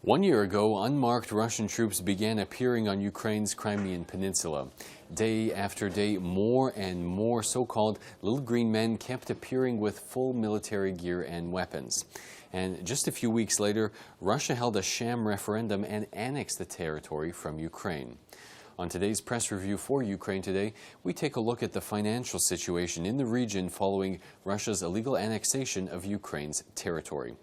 1 year ago, unmarked Russian troops began appearing on Ukraine's Crimean peninsula. Day after day, more and more so-called little green men kept appearing with full military gear and weapons. And just a few weeks later, Russia held a sham referendum and annexed the territory from Ukraine. On today's press review for Ukraine Today, we take a look at the financial situation in the region following Russia's illegal annexation of Ukraine's territory.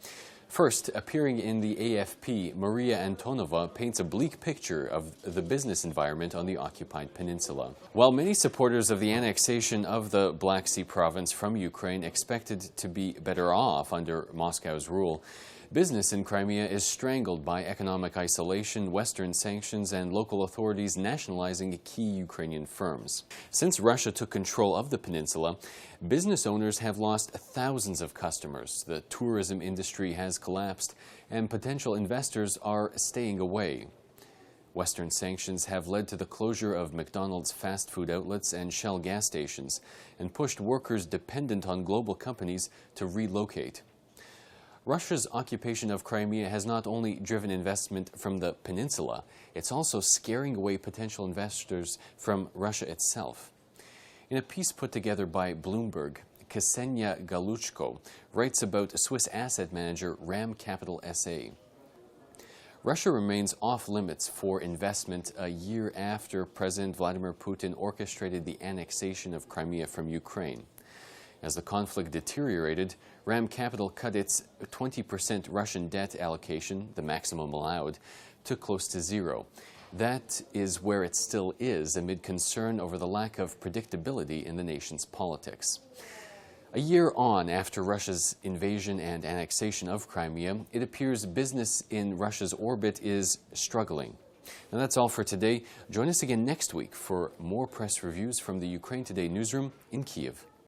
First, appearing in the AFP, Maria Antonova paints a bleak picture of the business environment on the occupied peninsula. While many supporters of the annexation of the Black Sea province from Ukraine expected to be better off under Moscow's rule, business in Crimea is strangled by economic isolation, Western sanctions, and local authorities nationalizing key Ukrainian firms. Since Russia took control of the peninsula, business owners have lost thousands of customers. The tourism industry has collapsed, and potential investors are staying away. Western sanctions have led to the closure of McDonald's fast food outlets and Shell gas stations, and pushed workers dependent on global companies to relocate. Russia's occupation of Crimea has not only driven investment from the peninsula, it's also scaring away potential investors from Russia itself. In a piece put together by Bloomberg, Ksenia Galuchko writes about Swiss asset manager Ram Capital SA. Russia remains off limits for investment a year after President Vladimir Putin orchestrated the annexation of Crimea from Ukraine. As the conflict deteriorated, Ram Capital cut its 20% Russian debt allocation, the maximum allowed, to close to zero. That is where it still is, amid concern over the lack of predictability in the nation's politics. A year on after Russia's invasion and annexation of Crimea, it appears business in Russia's orbit is struggling. Now that's all for today. Join us again next week for more press reviews from the Ukraine Today newsroom in Kyiv.